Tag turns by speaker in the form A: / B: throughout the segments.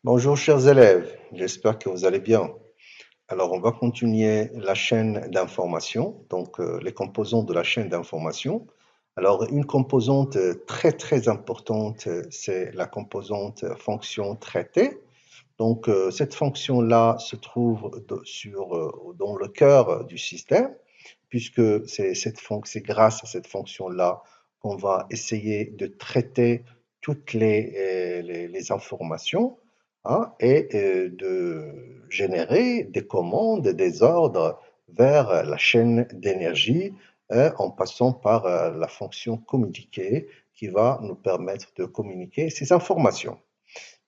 A: Bonjour chers élèves, j'espère que vous allez bien. Alors on va continuer la chaîne d'information, donc les composants de la chaîne d'information. Alors une composante très importante, c'est la composante fonction traitée. Donc cette fonction-là se trouve dans le cœur du système, puisque c'est grâce à cette fonction-là qu'on va essayer de traiter toutes les informations, hein, et de générer des commandes, des ordres vers la chaîne d'énergie, en passant par la fonction communiquer qui va nous permettre de communiquer ces informations.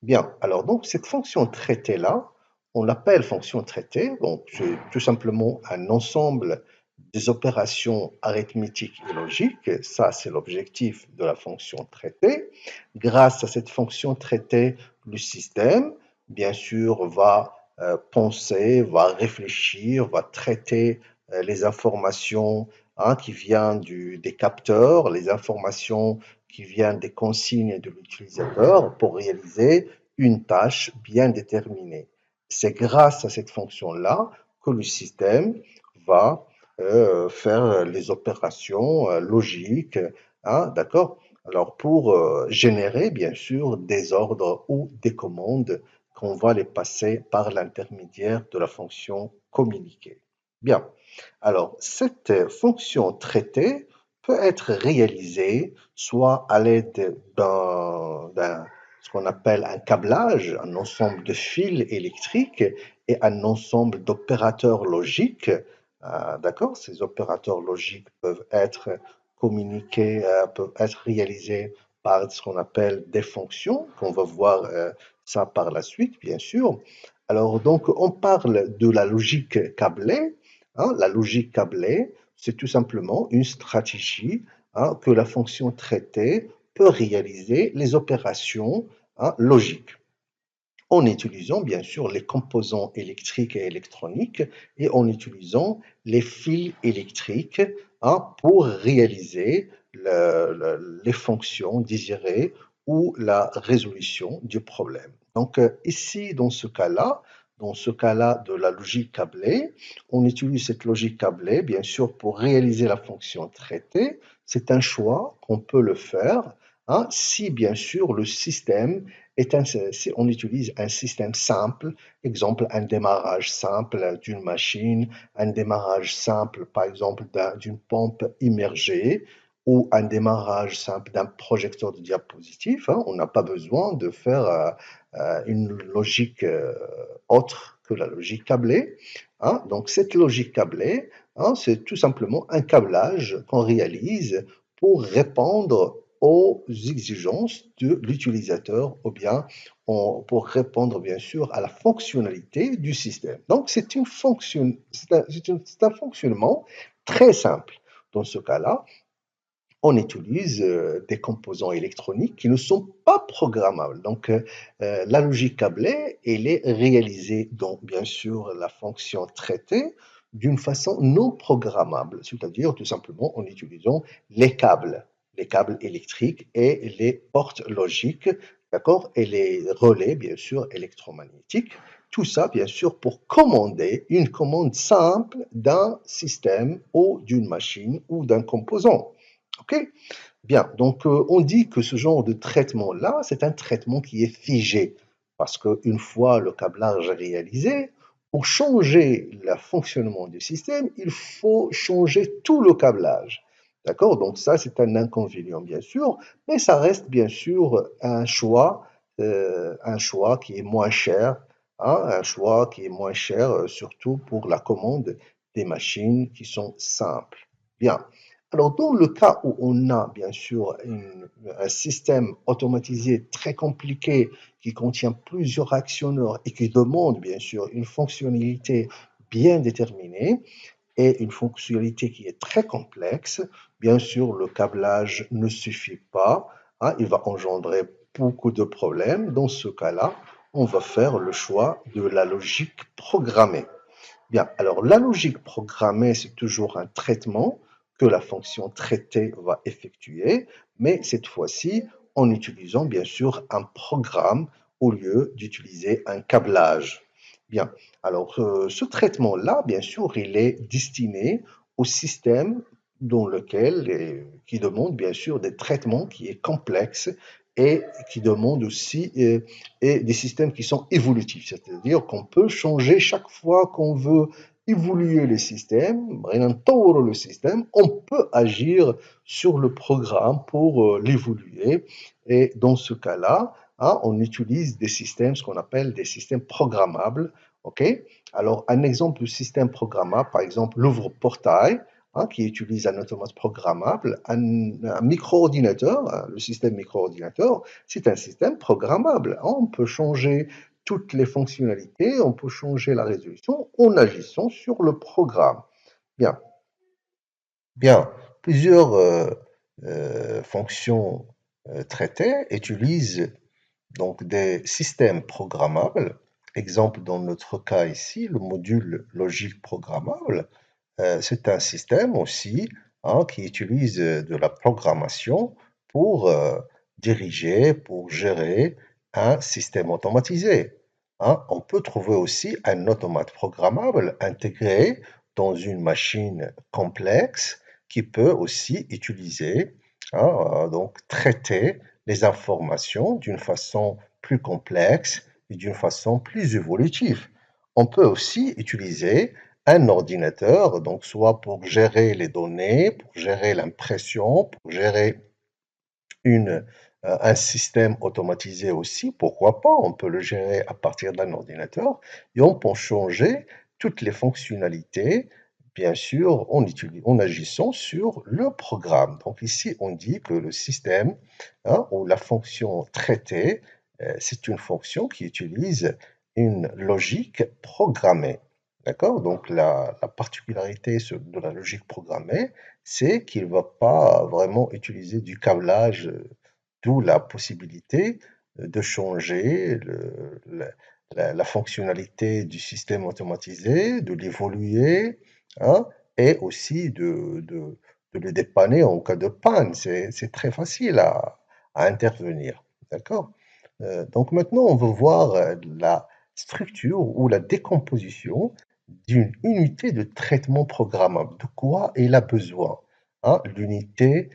A: Bien, alors donc cette fonction traitée-là, on l'appelle fonction traitée, donc c'est tout simplement un ensemble des opérations arithmétiques et logiques, ça c'est l'objectif de la fonction traitée. Grâce à cette fonction traitée, le système, bien sûr, va penser, va réfléchir, va traiter les informations, hein, qui viennent des capteurs, les informations qui viennent des consignes de l'utilisateur pour réaliser une tâche bien déterminée. C'est grâce à cette fonction-là que le système va faire les opérations logiques, hein, d'accord? Alors pour générer bien sûr des ordres ou des commandes qu'on va les passer par l'intermédiaire de la fonction communiquer. Bien, alors cette fonction traitée peut être réalisée soit à l'aide d'un ce qu'on appelle un câblage, un ensemble de fils électriques et un ensemble d'opérateurs logiques. D'accord? Ces opérateurs logiques peuvent être communiqués, peuvent être réalisés par ce qu'on appelle des fonctions, qu'on va voir ça par la suite, bien sûr. Alors, donc, on parle de la logique câblée. Hein, la logique câblée, c'est tout simplement une stratégie, hein, que la fonction traitée peut réaliser les opérations, hein, logiques en utilisant bien sûr les composants électriques et électroniques et en utilisant les fils électriques, hein, pour réaliser les fonctions désirées ou la résolution du problème. Donc ici, dans ce cas-là de la logique câblée, on utilise cette logique câblée, bien sûr, pour réaliser la fonction traitée. C'est un choix qu'on peut le faire, hein, si bien sûr le système si on utilise un système simple, exemple un démarrage simple d'une machine, un démarrage simple par exemple d'une pompe immergée ou un démarrage simple d'un projecteur de diapositive, hein, on n'a pas besoin de faire une logique autre que la logique câblée. Hein. Donc cette logique câblée, hein, c'est tout simplement un câblage qu'on réalise pour répondre aux exigences de l'utilisateur ou bien pour répondre bien sûr à la fonctionnalité du système. Donc c'est un fonctionnement très simple. Dans ce cas-là, on utilise des composants électroniques qui ne sont pas programmables. Donc la logique câblée, elle est réalisée dans bien sûr la fonction traitée d'une façon non programmable, c'est-à-dire tout simplement en utilisant les câbles électriques et les portes logiques, d'accord, et les relais bien sûr électromagnétiques. Tout ça, bien sûr, pour commander une commande simple d'un système ou d'une machine ou d'un composant. OK? Bien, donc on dit que ce genre de traitement-là, c'est un traitement qui est figé, parce qu'une fois le câblage réalisé, pour changer le fonctionnement du système, il faut changer tout le câblage. D'accord? Donc ça, c'est un inconvénient, bien sûr, mais ça reste bien sûr un choix qui est moins cher, hein, un choix qui est moins cher, surtout pour la commande des machines qui sont simples. Bien. Alors, dans le cas où on a bien sûr un système automatisé très compliqué qui contient plusieurs actionneurs et qui demande bien sûr une fonctionnalité bien déterminée et une fonctionnalité qui est très complexe, bien sûr le câblage ne suffit pas, il va engendrer beaucoup de problèmes. Dans ce cas-là, on va faire le choix de la logique programmée. Bien, alors la logique programmée, c'est toujours un traitement que la fonction traitée va effectuer, mais cette fois-ci en utilisant bien sûr un programme au lieu d'utiliser un câblage. Bien, alors ce traitement-là, bien sûr, il est destiné au système dans lequel, qui demande bien sûr des traitements qui est complexe et qui demande aussi et des systèmes qui sont évolutifs, c'est-à-dire qu'on peut changer chaque fois qu'on veut évoluer le système, le système, on peut agir sur le programme pour l'évoluer. Et dans ce cas-là, on utilise des systèmes, ce qu'on appelle des systèmes programmables. OK? Alors, un exemple de système programmable, par exemple, l'ouvre-portail, qui utilise un automate programmable, un micro-ordinateur, le système micro-ordinateur, c'est un système programmable. On peut changer toutes les fonctionnalités, on peut changer la résolution en agissant sur le programme. Bien, bien. Plusieurs fonctions traitées utilisent donc des systèmes programmables. Exemple dans notre cas ici, le module logique programmable. C'est un système aussi qui utilise de la programmation pour diriger, pour gérer un système automatisé. On peut trouver aussi un automate programmable intégré dans une machine complexe qui peut aussi utiliser, donc traiter les informations d'une façon plus complexe et d'une façon plus évolutive. On peut aussi utiliser un ordinateur, donc soit pour gérer les données, pour gérer l'impression, pour gérer un système automatisé aussi, pourquoi pas, on peut le gérer à partir d'un ordinateur et on peut changer toutes les fonctionnalités, bien sûr, en agissant sur le programme. Donc ici, on dit que le système ou la fonction traitée, c'est une fonction qui utilise une logique programmée. D'accord? Donc la particularité de la logique programmée, c'est qu'il ne va pas vraiment utiliser du câblage, d'où la possibilité de changer la fonctionnalité du système automatisé, de l'évoluer, hein, et aussi de le dépanner en cas de panne. C'est très facile à intervenir. D'accord? Donc maintenant, on va voir la structure ou la décomposition d'une unité de traitement programmable. De quoi elle a besoin? L'unité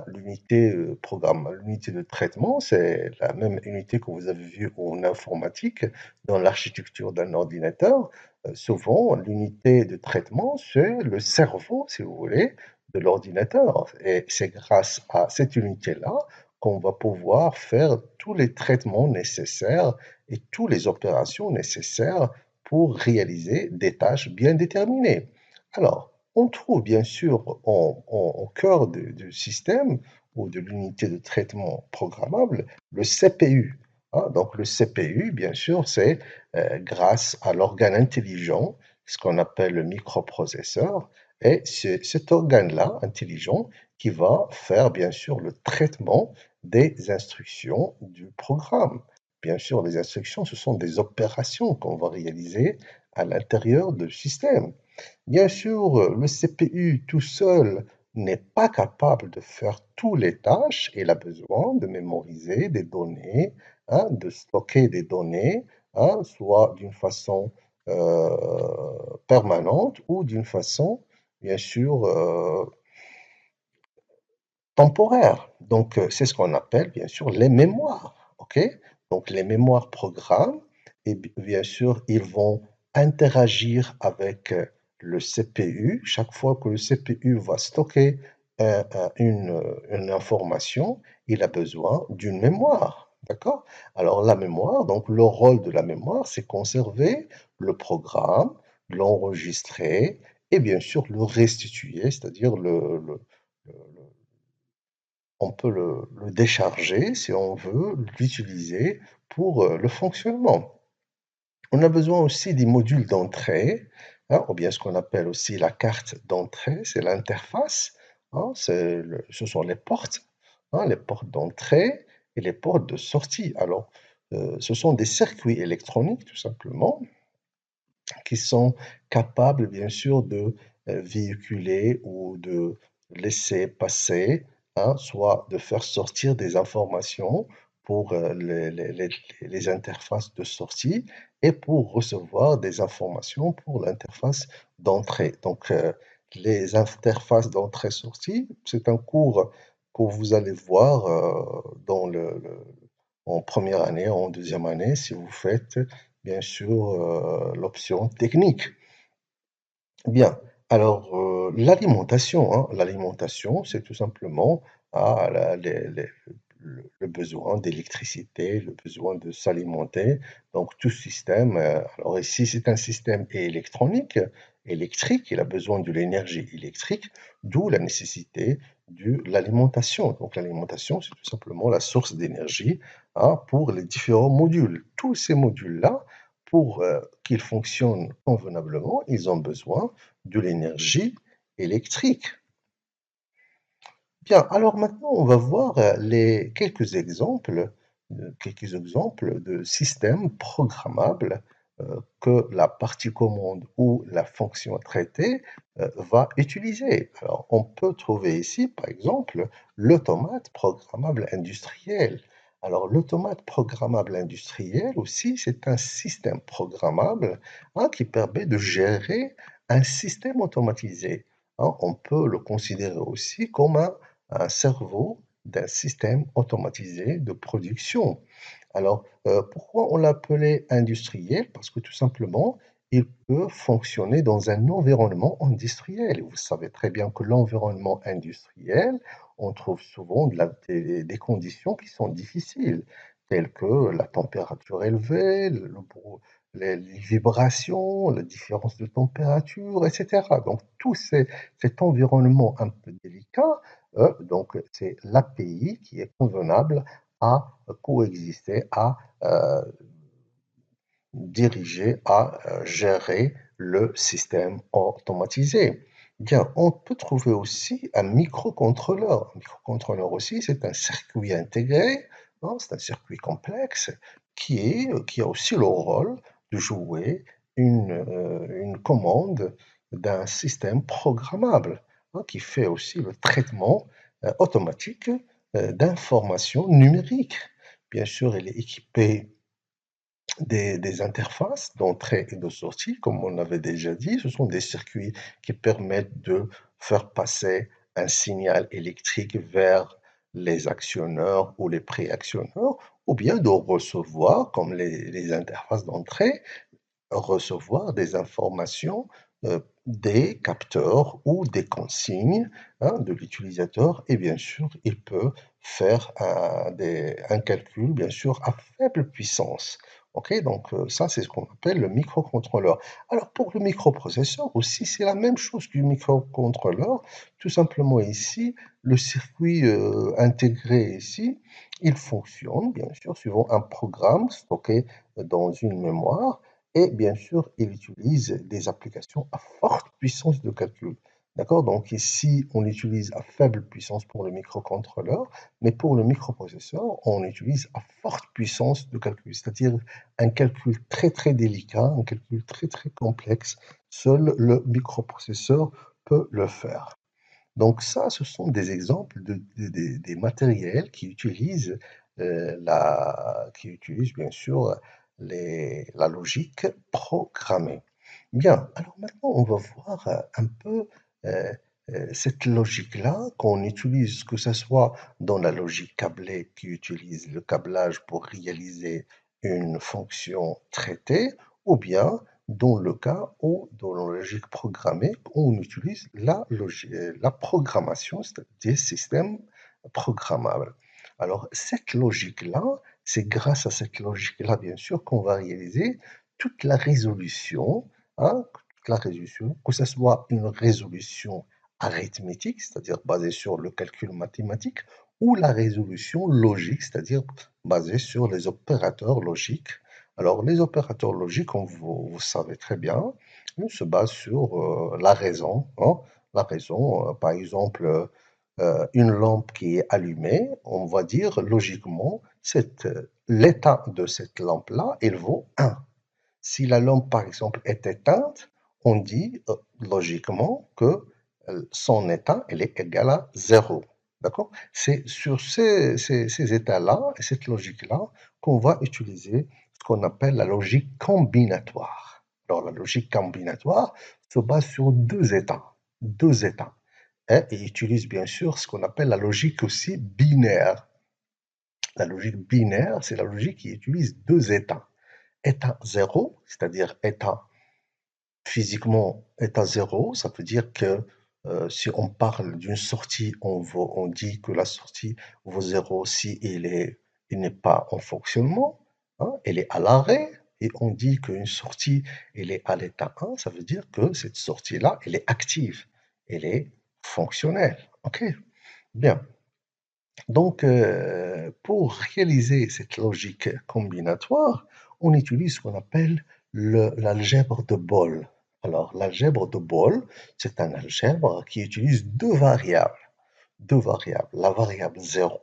A: l'unité l'unité de traitement, c'est la même unité que vous avez vue en informatique dans l'architecture d'un ordinateur. Souvent, l'unité de traitement, c'est le cerveau, si vous voulez, de l'ordinateur. Et c'est grâce à cette unité-là qu'on va pouvoir faire tous les traitements nécessaires et toutes les opérations nécessaires pour réaliser des tâches bien déterminées. Alors, on trouve bien sûr au cœur du système ou de l'unité de traitement programmable le CPU. Donc le CPU, bien sûr, c'est grâce à l'organe intelligent, ce qu'on appelle le microprocesseur, et c'est cet organe-là, intelligent, qui va faire bien sûr le traitement des instructions du programme. Bien sûr, les instructions, ce sont des opérations qu'on va réaliser à l'intérieur du système. Bien sûr, le CPU tout seul n'est pas capable de faire toutes les tâches. Il a besoin de mémoriser des données, de stocker des données, soit d'une façon permanente ou d'une façon, bien sûr, temporaire. Donc, c'est ce qu'on appelle, bien sûr, les mémoires. OK? Donc, les mémoires programmes, et bien sûr, ils vont interagir avec le CPU. Chaque fois que le CPU va stocker une information, il a besoin d'une mémoire. D'accord? Alors, la mémoire, donc le rôle de la mémoire, c'est conserver le programme, l'enregistrer et bien sûr le restituer, c'est-à-dire le- on peut le décharger si on veut l'utiliser pour le fonctionnement. On a besoin aussi des modules d'entrée, ou bien ce qu'on appelle aussi la carte d'entrée, c'est l'interface, ce sont les portes. hein, les portes d'entrée et les portes de sortie. Alors, ce sont des circuits électroniques, tout simplement, qui sont capables, bien sûr, de véhiculer ou de laisser passer, hein, soit de faire sortir des informations pour les interfaces de sortie et pour recevoir des informations pour l'interface d'entrée. Donc, les interfaces d'entrée-sortie, c'est un cours que vous allez voir en première année, en deuxième année, si vous faites bien sûr l'option technique. Bien, alors l'alimentation, hein, l'alimentation, c'est tout simplement le besoin d'électricité, le besoin de s'alimenter. Donc tout système, alors ici c'est un système électronique, électrique, il a besoin de l'énergie électrique, d'où la nécessité de l'alimentation. Donc l'alimentation, c'est tout simplement la source d'énergie, hein, pour les différents modules. Tous ces modules-là, pour qu'ils fonctionnent convenablement, ils ont besoin de l'énergie électrique. Bien, alors maintenant, on va voir quelques exemples de systèmes programmables que la partie commande ou la fonction traitée va utiliser. Alors, on peut trouver ici, par exemple, l'automate programmable industriel. Alors, l'automate programmable industriel aussi, c'est un système programmable, hein, qui permet de gérer un système automatisé, hein. On peut le considérer aussi comme un cerveau d'un système automatisé de production. Alors, pourquoi on l'appelait industriel? Parce que tout simplement, il peut fonctionner dans un environnement industriel. Vous savez très bien que l'environnement industriel, on trouve souvent des conditions qui sont difficiles, telles que la température élevée, les vibrations, la différence de température, etc. Donc, cet environnement un peu délicat, donc c'est l'API qui est convenable à coexister, à diriger, à gérer le système automatisé. Bien, on peut trouver aussi un microcontrôleur. Un microcontrôleur aussi, c'est un circuit intégré, hein, c'est un circuit complexe qui a aussi le rôle de jouer une commande d'un système programmable, hein, qui fait aussi le traitement automatique d'informations numériques. Bien sûr, il est équipé des interfaces d'entrée et de sortie, comme on avait déjà dit. Ce sont des circuits qui permettent de faire passer un signal électrique vers les actionneurs ou les pré-actionneurs, ou bien de recevoir, comme les interfaces d'entrée, recevoir des informations des capteurs ou des consignes, hein, de l'utilisateur, et bien sûr, il peut faire un calcul, bien sûr, à faible puissance. Ok, donc ça, c'est ce qu'on appelle le microcontrôleur. Alors, pour le microprocesseur aussi, c'est la même chose que le microcontrôleur. Tout simplement ici, le circuit intégré ici, il fonctionne, bien sûr, suivant un programme stocké dans une mémoire, et bien sûr, il utilise des applications à forte puissance de calcul. D'accord? Donc ici, on utilise à faible puissance pour le microcontrôleur, mais pour le microprocesseur, on utilise à forte puissance de calcul, c'est-à-dire un calcul très très délicat, un calcul très très complexe. Seul le microprocesseur peut le faire. Donc ça, ce sont des exemples des matériels qui utilisent bien sûr la logique programmée. Bien, alors maintenant, on va voir un peu euh, cette logique-là qu'on utilise, que ce soit dans la logique câblée qui utilise le câblage pour réaliser une fonction traitée, ou bien dans le cas où, dans la logique programmée, on utilise la programmation, c'est-à-dire des systèmes programmables. Alors, cette logique-là, c'est grâce à cette logique-là, bien sûr, qu'on va réaliser toute la résolution, hein, toute la résolution, que ce soit une résolution arithmétique, c'est-à-dire basée sur le calcul mathématique, ou la résolution logique, c'est-à-dire basée sur les opérateurs logiques. Alors, les opérateurs logiques, comme vous savez très bien, ils se basent sur la raison, hein. La raison, par exemple, une lampe qui est allumée, on va dire logiquement, l'état de cette lampe-là, il vaut 1. Si la lampe, par exemple, est éteinte, on dit logiquement que son état il est égal à 0. D'accord? C'est sur ces états-là et cette logique-là qu'on va utiliser ce qu'on appelle la logique combinatoire. Alors, la logique combinatoire se base sur deux états. Deux états. Et utilise bien sûr ce qu'on appelle la logique aussi binaire. La logique binaire, c'est la logique qui utilise deux états. État 0, c'est-à-dire état physiquement état 0, ça veut dire que si on parle d'une sortie, on dit que la sortie vaut 0 si il n'est pas en fonctionnement, hein, elle est à l'arrêt, et on dit qu'une sortie, elle est à l'état 1, ça veut dire que cette sortie-là, elle est active, elle est fonctionnelle. Ok? Bien. Donc, pour réaliser cette logique combinatoire, on utilise ce qu'on appelle l'algèbre de Boole. Alors, l'algèbre de Boole, c'est un algèbre qui utilise deux variables. Deux variables, la variable 0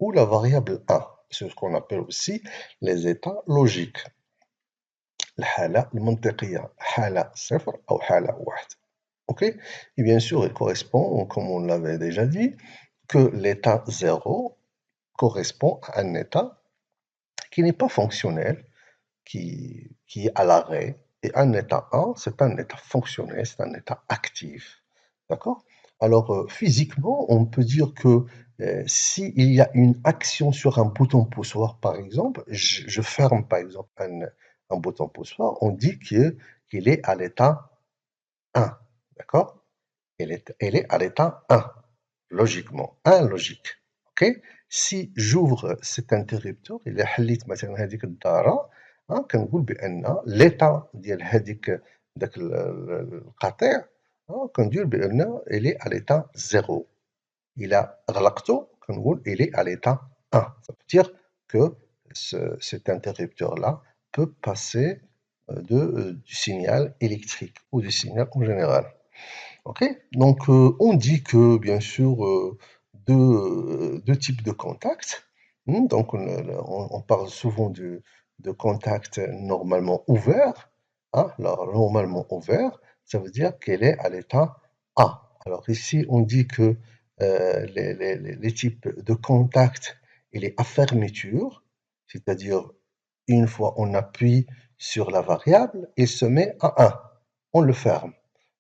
A: ou la variable 1. C'est ce qu'on appelle aussi les états logiques. الحالة المنطقية حالة 0 أو حالة 1. Ok? Et bien sûr, il correspond, comme on l'avait déjà dit, que l'état 0 correspond à un état qui n'est pas fonctionnel, qui est à l'arrêt, et un état 1, c'est un état fonctionnel, c'est un état actif. D'accord? Alors, physiquement, on peut dire que s'il y a une action sur un bouton poussoir, par exemple, je ferme par exemple un bouton poussoir, on dit qu'il est à l'état 1. D'accord? Elle est à l'état 1, logiquement, 1 logique. Ok? Si j'ouvre cet interrupteur, إلا حليت مثلا هذيك الدارة كنقول بأن l'état ديال داك القطيع كندير بأن il est à l'état 0. إلا غلقته كنقول il est à l'état 1. Ça veut dire que cet interrupteur-là peut passer du signal électrique ou du signal en général. Ok, donc on dit que bien sûr deux types de contacts. Donc on parle souvent de contacts normalement ouverts. Alors normalement ouvert, ça veut dire qu'elle est à l'état A. Alors ici on dit que les types de contacts, il est à fermeture, c'est-à-dire une fois on appuie sur la variable, il se met à 1. On le ferme.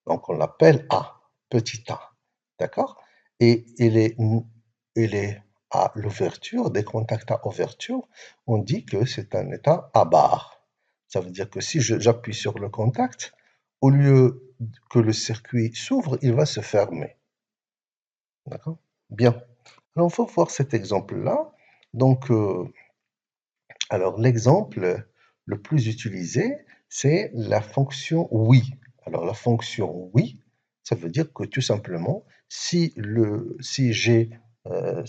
A: Donc on l'appelle A, petit a. D'accord? Et il est à l'ouverture, des contacts à ouverture, on dit que c'est un état à barre. Ça veut dire que si j'appuie sur le contact, au lieu que le circuit s'ouvre, il va se fermer. D'accord? Bien. Alors, on va voir cet exemple-là. Donc, alors l'exemple le plus utilisé, c'est la fonction oui. Alors, la fonction oui, ça veut dire que tout simplement, si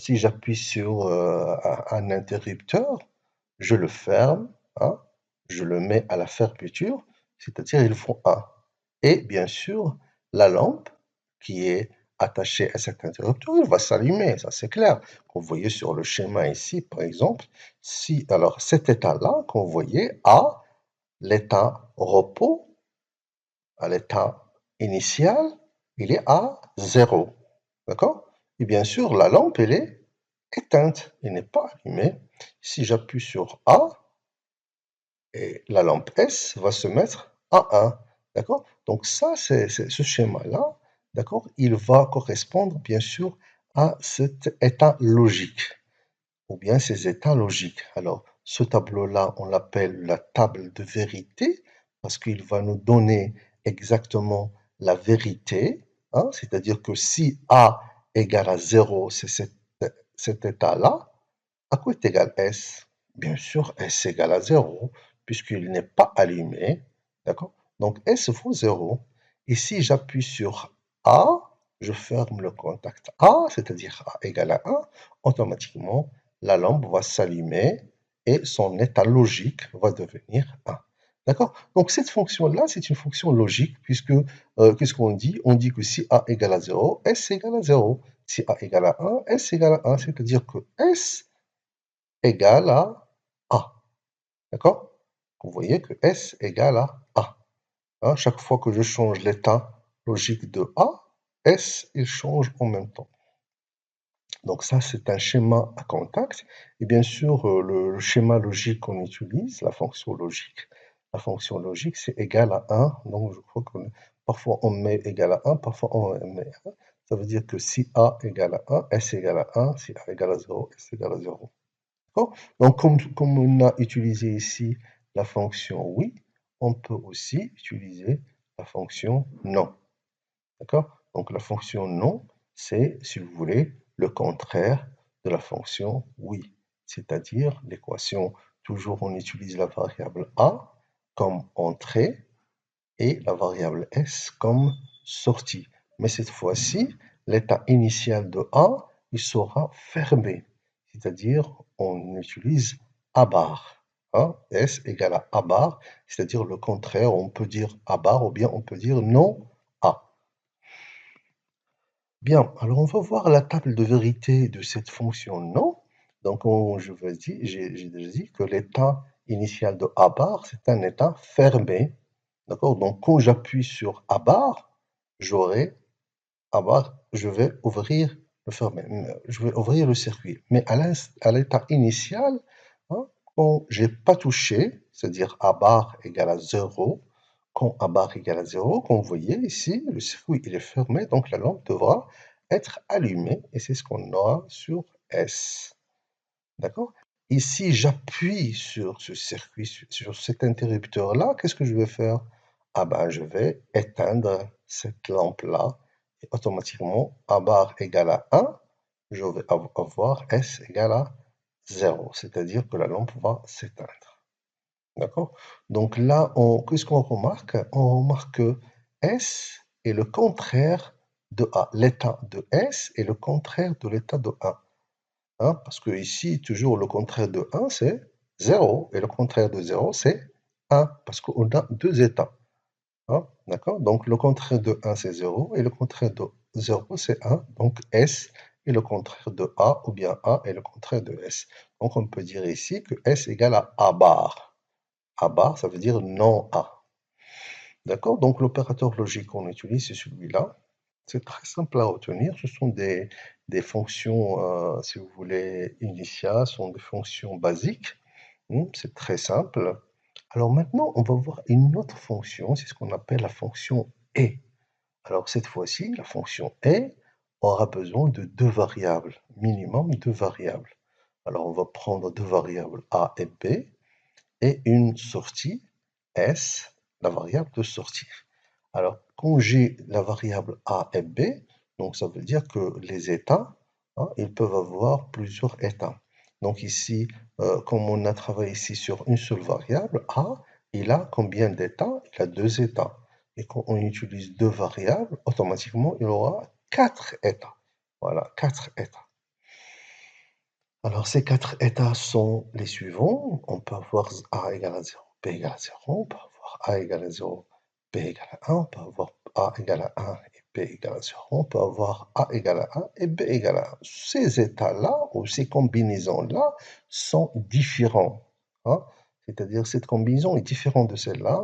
A: j'appuie sur un interrupteur, je le ferme, hein, je le mets à la fermeture, c'est-à-dire il faut 1. Et bien sûr, la lampe qui est attachée à cet interrupteur, elle va s'allumer, ça c'est clair. Vous voyez sur le schéma ici, par exemple, si alors cet état-là qu'on voyait A, l'état repos, à l'état initial, il est à 0. D'accord? Et bien sûr, la lampe, elle est éteinte, elle n'est pas allumée. Si j'appuie sur A, et la lampe S va se mettre à 1. D'accord? Donc ça, c'est ce schéma-là, d'accord? Il va correspondre, bien sûr, à cet état logique, ou bien ces états logiques. Alors, ce tableau-là, on l'appelle la table de vérité, parce qu'il va nous donner exactement la vérité, hein, c'est-à-dire que si A égale à 0, c'est cet état-là, à quoi est égal S? Bien sûr, S égale à 0, puisqu'il n'est pas allumé, d'accord? Donc S vaut 0. Et si j'appuie sur A, je ferme le contact A, c'est-à-dire A égale à 1, automatiquement, la lampe va s'allumer et son état logique va devenir 1. D'accord? Donc cette fonction-là, c'est une fonction logique, puisque qu'est-ce qu'on dit? On dit que si A égale à 0, S égale à 0. Si A égale à 1, S égale à 1, c'est-à-dire que S égale à A. D'accord? Vous voyez que S égale à A. Hein, chaque fois que je change l'état logique de A, S, il change en même temps. Donc ça, c'est un schéma à contact. Et bien sûr, le schéma logique qu'on utilise, la fonction logique, c'est égal à 1. Donc je crois que parfois on met égal à 1, parfois on met 1. Ça veut dire que si A égale à 1, S égale à 1, si A égale à 0, S égale à 0. D'accord? Donc comme on a utilisé ici la fonction oui, on peut aussi utiliser la fonction non. D'accord? Donc la fonction non, c'est, si vous voulez, le contraire de la fonction oui, c'est-à-dire l'équation, toujours on utilise la variable a comme entrée et la variable s comme sortie. Mais cette fois-ci, l'état initial de a, il sera fermé, c'est-à-dire on utilise a bar. Hein? S égale à a bar, c'est-à-dire le contraire, on peut dire a bar ou bien on peut dire non a. Bien, alors on va voir la table de vérité de cette fonction non. Donc, j'ai déjà dit que l'état initial de A bar, c'est un état fermé. D'accord? Donc, quand j'appuie sur A bar, j'aurai A bar, je vais ouvrir le fermé, je vais ouvrir le circuit. Mais à l'état initial, hein, quand j'ai pas touché, c'est-à-dire A bar égale à 0, quand A bar égale à 0, comme vous voyez ici, le circuit il est fermé, donc la lampe devra être allumée, et c'est ce qu'on aura sur S. D'accord? Et si j'appuie sur ce circuit, sur cet interrupteur-là, qu'est-ce que je vais faire? Ah ben, je vais éteindre cette lampe-là, et automatiquement, A bar égale à 1, je vais avoir S égale à 0, c'est-à-dire que la lampe va s'éteindre. D'accord? Donc là, qu'est-ce qu'on remarque? On remarque que S est le contraire de A. L'état de S est le contraire de l'état de 1. Hein, parce que ici, toujours le contraire de 1, c'est 0. Et le contraire de 0, c'est 1. Parce qu'on a deux états. Hein, d'accord? Donc le contraire de 1, c'est 0. Et le contraire de 0, c'est 1. Donc S est le contraire de A, ou bien A est le contraire de S. Donc on peut dire ici que S égale à A bar. A bar, ça veut dire non A. D'accord? Donc l'opérateur logique qu'on utilise, c'est celui-là. C'est très simple à retenir. Ce sont des fonctions, si vous voulez, initiales, ce sont des fonctions basiques. C'est très simple. Alors maintenant, on va voir une autre fonction, c'est ce qu'on appelle la fonction et. Alors cette fois-ci, la fonction et aura besoin de deux variables, minimum deux variables. Alors on va prendre deux variables a et b et une sortie s, la variable de sortie. Alors, quand j'ai la variable a et b, donc ça veut dire que les états, hein, ils peuvent avoir plusieurs états. Donc ici, comme on a travaillé ici sur une seule variable, a, il a combien d'états? Il a deux états. Et quand on utilise deux variables, automatiquement, il aura quatre états. Voilà, quatre états. Alors, ces quatre états sont les suivants. On peut avoir A égale à 0, B égale à 0. On peut avoir A égale à 0, B égale à 1. On peut avoir A égale à 1 et B égale à 0. On peut avoir A égale à 1 et B égale à 1. Ces états-là, ou ces combinaisons-là, sont différents. Hein. C'est-à-dire, cette combinaison est différente de celle-là.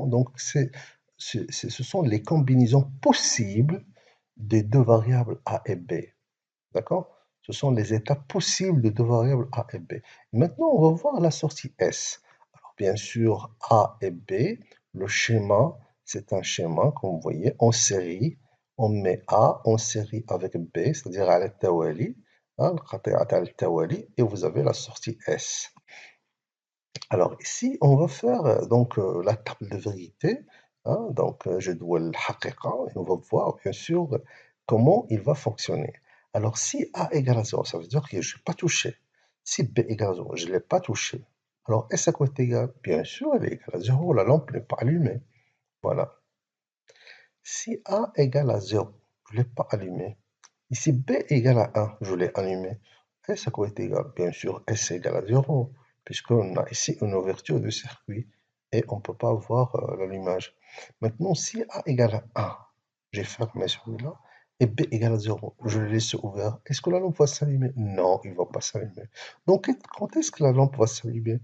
A: Donc, ce sont les combinaisons possibles des deux variables A et B. D'accord? Ce sont les états possibles de deux variables A et B. Maintenant, on va voir la sortie S. Alors, bien sûr, A et B, le schéma, c'est un schéma, comme vous voyez, en série. On met A en série avec B, c'est-à-dire al-tawali, hein, al-tawali, et vous avez la sortie S. Alors ici, on va faire la table de vérité, hein, donc je dois le haqiqa, et on va voir bien sûr comment il va fonctionner. Alors si A égale à 0, ça veut dire que je n'ai pas touché. Si B égale à 0, je ne l'ai pas touché. Alors S à quoi est égal? Bien sûr, elle est égale à 0, la lampe n'est pas allumée. Voilà. Si A égale à 0, je ne l'ai pas allumé. Ici B égale à 1, je l'ai allumé. S à quoi est égal? Bien sûr, S égale à 0, puisqu'on a ici une ouverture de circuit et on ne peut pas voir l'allumage. Maintenant, si A égale à 1, j'ai fermé celui-là, et B égale à 0, je le laisse ouvert, est-ce que la lampe va s'allumer? Non, il ne va pas s'allumer. Donc, quand est-ce que la lampe va s'allumer?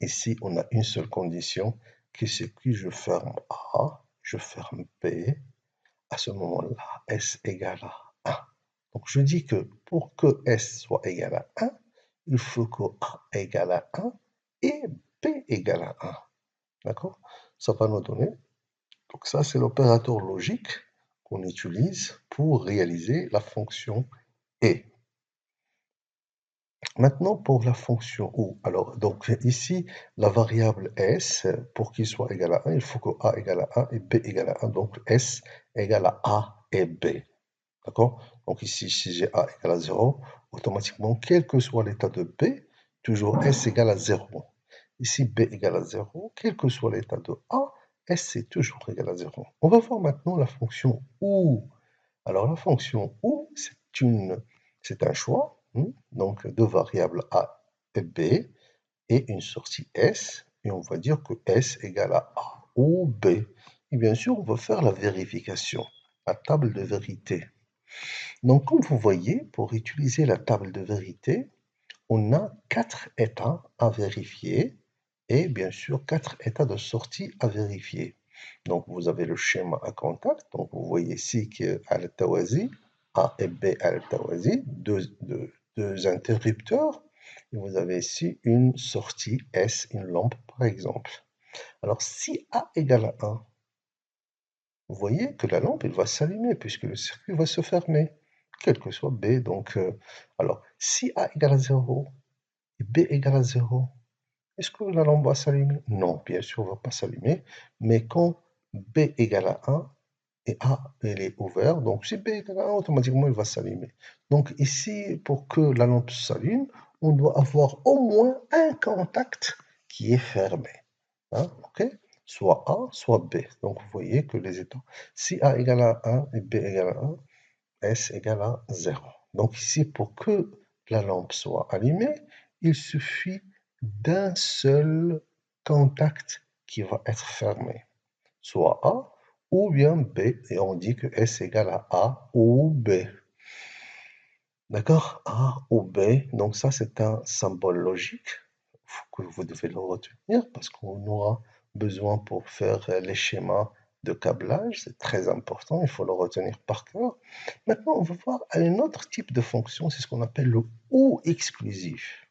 A: Ici, on a une seule condition, qui c'est que je ferme A, je ferme B, à ce moment-là, S égale à 1. Donc, je dis que pour que S soit égal à 1, il faut que A égale à 1 et B égale à 1. D'accord? Ça va nous donner. Donc, ça, c'est l'opérateur logique qu'on utilise pour réaliser la fonction et. Maintenant, pour la fonction ou, alors, donc ici, la variable s, pour qu'il soit égal à 1, il faut que a égale à 1 et b égale à 1. Donc, s égale à a et b. D'accord? Donc ici, si j'ai a égale à 0, automatiquement, quel que soit l'état de b, toujours s égale à 0. Ici, b égale à 0, quel que soit l'état de a, s est toujours égal à 0. On va voir maintenant la fonction ou. Alors, la fonction ou, c'est un choix, donc deux variables a et b, et une sortie s, et on va dire que s égale à a ou b. Et bien sûr, on va faire la vérification, la table de vérité. Donc, comme vous voyez, pour utiliser la table de vérité, on a 4 états à vérifier et bien sûr 4 états de sortie à vérifier. Donc, vous avez le schéma à contact. Donc, vous voyez ici qu'à l'Tawazi, A et B à l'Tawazi, deux interrupteurs. Et vous avez ici une sortie S, une lampe par exemple. Alors, si A égale à 1, vous voyez que la lampe elle va s'allumer puisque le circuit va se fermer, quel que soit B. Donc, alors, si A égale à 0 et B égale à 0, est-ce que la lampe va s'allumer? Non, bien sûr, elle ne va pas s'allumer. Mais quand B égale à 1 et A elle est ouverte, donc si B égale à 1, automatiquement, elle va s'allumer. Donc ici, pour que la lampe s'allume, on doit avoir au moins un contact qui est fermé. Hein, ok? Soit A, soit B. Donc vous voyez que les états, si A égale à 1 et B égale à 1, S égale à 0. Donc ici, pour que la lampe soit allumée, il suffit d'un seul contact qui va être fermé, soit A ou bien B, et on dit que S égale à A ou B. D'accord? A ou B, donc ça c'est un symbole logique que vous devez le retenir parce qu'on aura besoin pour faire les schémas de câblage, c'est très important, il faut le retenir par cœur. Maintenant, on va voir un autre type de fonction, c'est ce qu'on appelle le OU exclusif.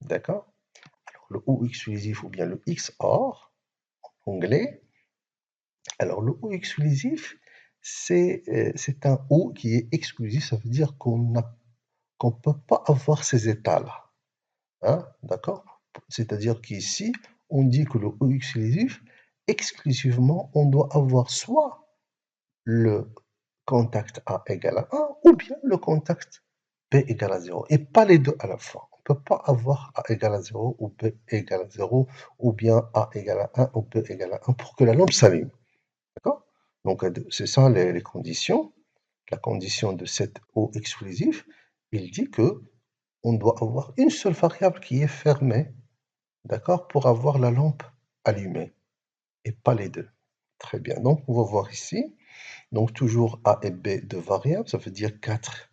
A: D'accord? Alors, le OU exclusif ou bien le XOR, anglais. Alors, le OU exclusif, c'est un OU qui est exclusif, ça veut dire qu'on ne peut pas avoir ces états-là. Hein, d'accord? C'est-à-dire qu'ici, on dit que le OU exclusif, exclusivement, on doit avoir soit le contact A égale à 1 ou bien le contact B égale à 0 et pas les deux à la fois. On ne peut pas avoir A égale à 0 ou B égale à 0 ou bien A égale à 1 ou B égale à 1 pour que la lampe s'allume. D'accord? Donc, c'est ça les conditions. La condition de cet O exclusif, il dit que on doit avoir une seule variable qui est fermée, d'accord, pour avoir la lampe allumée et pas les deux. Très bien. Donc, on va voir ici. Donc, toujours A et B de variables, ça veut dire 4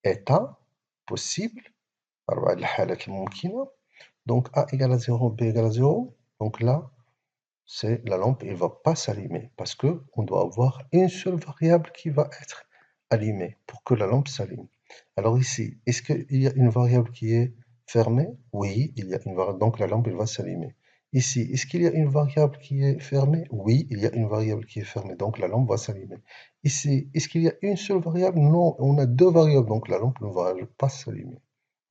A: états possibles. أربع الحالات الممكنة. Donc, A égale à 0, B égale à 0. Donc là, c'est la lampe ne va pas s'allumer parce qu'on doit avoir une seule variable qui va être allumée pour que la lampe s'allume. Alors ici, est-ce qu'il y a une variable qui est fermée? Oui, il y a une variable, donc la lampe elle va s'allumer. Ici, est-ce qu'il y a une variable qui est fermée? Oui, il y a une variable qui est fermée, donc la lampe va s'allumer. Ici, est-ce qu'il y a une seule variable? Non, on a deux variables, donc la lampe ne va pas s'allumer.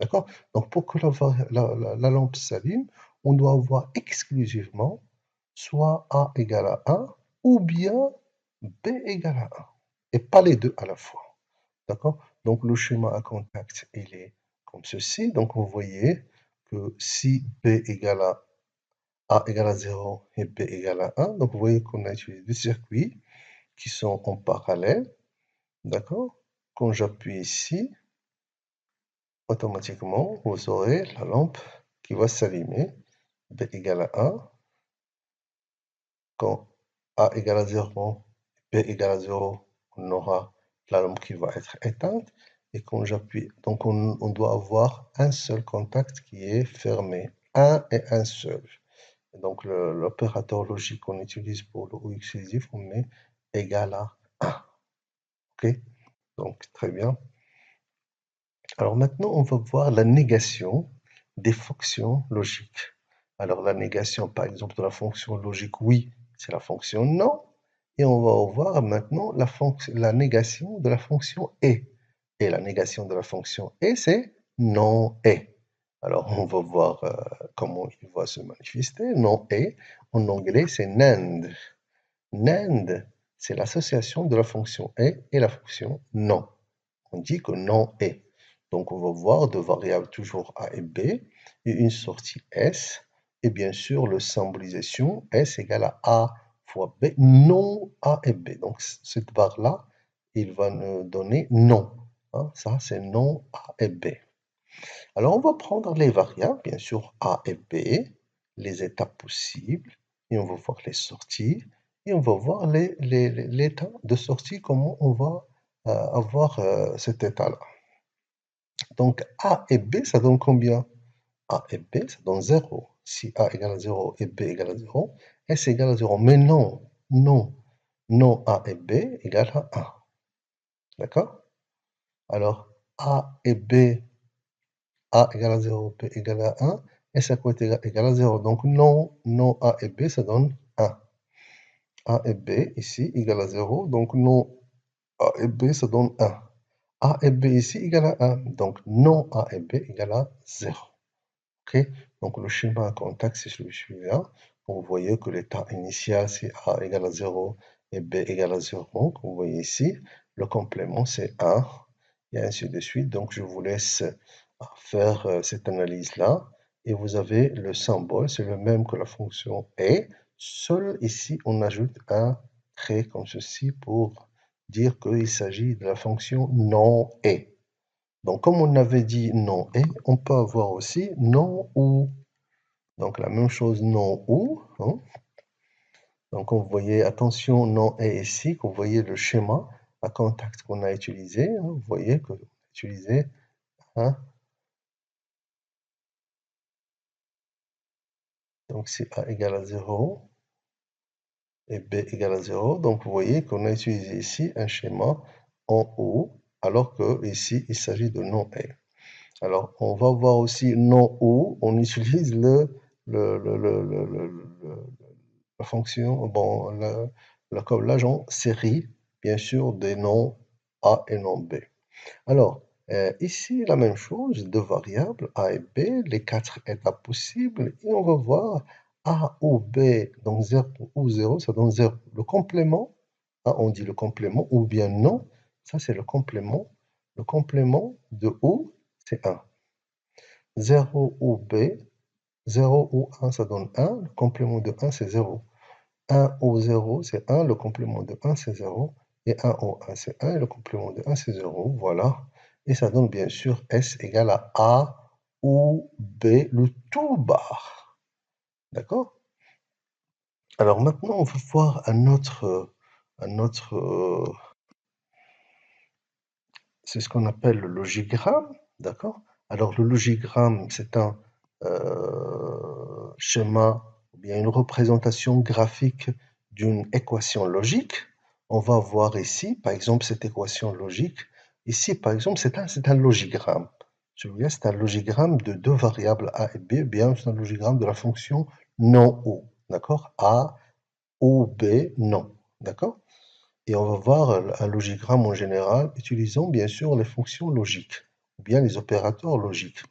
A: D'accord? Donc pour que la lampe s'allume, on doit avoir exclusivement soit A égale à 1 ou bien B égale à 1 et pas les deux à la fois. D'accord? Donc le schéma à contact, il est comme ceci. Donc vous voyez que si B égale à A égale à 0 et B égale à 1, donc vous voyez qu'on a utilisé deux circuits qui sont en parallèle. D'accord? Quand j'appuie ici, automatiquement, vous aurez la lampe qui va s'allumer. B égale à 1. Quand A égale à 0, B égale à 0, on aura la lampe qui va être éteinte. Et quand j'appuie, donc on doit avoir un seul contact qui est fermé, un et un seul. Donc l'opérateur logique qu'on utilise pour le ou exclusif, on met égal à 1. OK? Donc très bien. Alors maintenant, on va voir la négation des fonctions logiques. Alors la négation, par exemple, de la fonction logique oui, c'est la fonction non. Et on va voir maintenant la négation de la fonction et. Et la négation de la fonction et, c'est non et. Alors on va voir comment il va se manifester. Non et, en anglais, c'est NAND. NAND, c'est l'association de la fonction et la fonction non. On dit que non est. Donc, on va voir deux variables toujours A et B et une sortie S. Et bien sûr, la symbolisation S égale à A fois B, non A et B. Donc, cette barre-là, il va nous donner non. Hein, ça, c'est non A et B. Alors, on va prendre les variables, bien sûr, A et B, les étapes possibles, et on va voir les sorties, et on va voir l'état de sortie, comment on va avoir cet état-là. Donc, A et B, ça donne combien? A et B, ça donne 0. Si A égale à 0 et B égale à 0, S égale à 0. Mais non, non, non A et B égale à 1. D'accord? Alors, A et B, A égale à 0, B égale à 1, S à côté égale à 0. Donc, non, non A et B, ça donne 1. A et B ici égale à 0. Donc, non A et B, ça donne 1. A et B ici égale à 1. Donc, non A et B égale à 0. OK? Donc, le schéma à contact, c'est celui suivant. Vous voyez que l'état initial, c'est A égale à 0 et B égale à 0. Comme vous voyez ici, le complément, c'est 1, et ainsi de suite. Donc, je vous laisse faire cette analyse-là. Et vous avez le symbole, c'est le même que la fonction est. Seul ici, on ajoute un trait comme ceci pour dire qu'il s'agit de la fonction non est. Donc, comme on avait dit non et, on peut avoir aussi non ou. Donc, la même chose non ou. Hein. Donc, vous voyez, attention, non et ici, vous voyez le schéma à contact qu'on a utilisé. Hein. Vous voyez qu'on a utilisé. Hein. Donc, c'est A égale à 0 et B égale à 0. Donc, vous voyez qu'on a utilisé ici un schéma en ou, alors que ici, il s'agit de non et. Alors, on va voir aussi non ou, on utilise la fonction, bon, l'agent série, bien sûr, des noms A et non B. Alors, ici, la même chose, deux variables, A et B, les quatre étapes possibles, et on va voir A ou B, donc 0 ou 0, ça donne 0. Le complément, hein, on dit le complément, ou bien non, ça c'est le complément. Le complément de ou, c'est 1. 0 ou B, 0 ou 1, ça donne 1. Le complément de 1, c'est 0. 1 ou 0, c'est 1. Le complément de 1, c'est 0. Et 1 ou 1, c'est 1. Et le complément de 1, c'est 0. Voilà. Et ça donne bien sûr S égale à A ou B, le tout bar. D'accord? Alors maintenant, on va voir un autre c'est ce qu'on appelle le logigramme, d'accord? Alors le logigramme, c'est un schéma, ou bien une représentation graphique d'une équation logique. On va voir ici, par exemple, cette équation logique. Ici, par exemple, c'est un logigramme. Celui-là, c'est un logigramme de deux variables A et B, bien c'est un logigramme de la fonction non ou, d'accord? A ou B, non, d'accord? Et on va voir un logigramme en général utilisant bien sûr les fonctions logiques, ou bien les opérateurs logiques.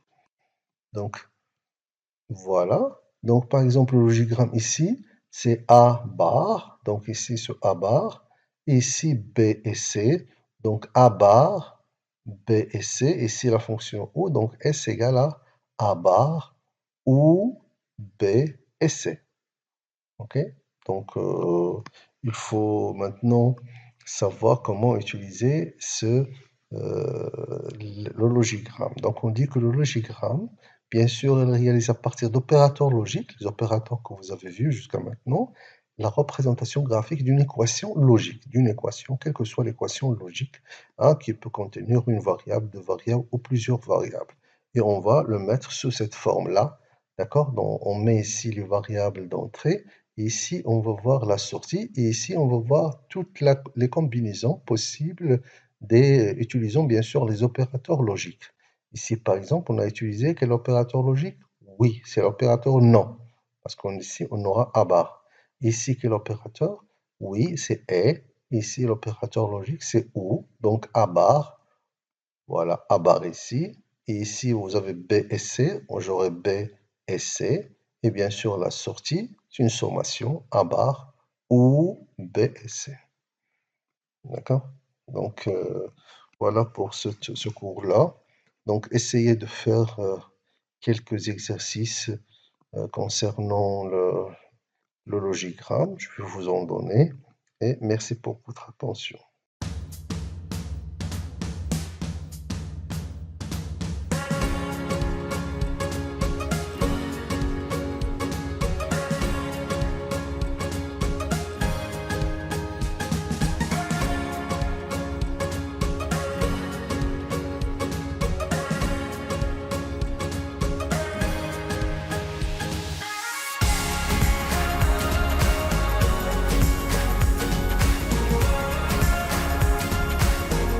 A: Donc voilà. Donc par exemple le logigramme ici, c'est A bar, donc ici ce A bar, ici B et C, donc A bar, B et C, ici la fonction ou, donc S égale à A bar ou B et C. OK? Donc, il faut maintenant savoir comment utiliser le logigramme. Donc, on dit que le logigramme, bien sûr, il réalise à partir d'opérateurs logiques, les opérateurs que vous avez vus jusqu'à maintenant, la représentation graphique d'une équation logique, d'une équation, quelle que soit l'équation logique, hein, qui peut contenir une variable, deux variables ou plusieurs variables. Et on va le mettre sous cette forme-là, d'accord? Donc, on met ici les variables d'entrée, et ici, on va voir la sortie, et ici, on va voir toutes les combinaisons possibles utilisant bien sûr les opérateurs logiques. Ici, par exemple, on a utilisé quel opérateur logique? Oui, c'est l'opérateur non, parce qu'ici, on aura à bar. Ici, quel opérateur? Oui, c'est et. Ici, l'opérateur logique, c'est ou. Donc, à bar. Voilà, à bar ici. Et ici, vous avez B et C. J'aurai B et C. Et bien sûr, la sortie, c'est une sommation à bar ou B et C. D'accord? Donc, voilà pour ce cours-là. Donc, essayez de faire quelques exercices concernant le logigramme. Je vais vous en donner. Et merci pour votre attention.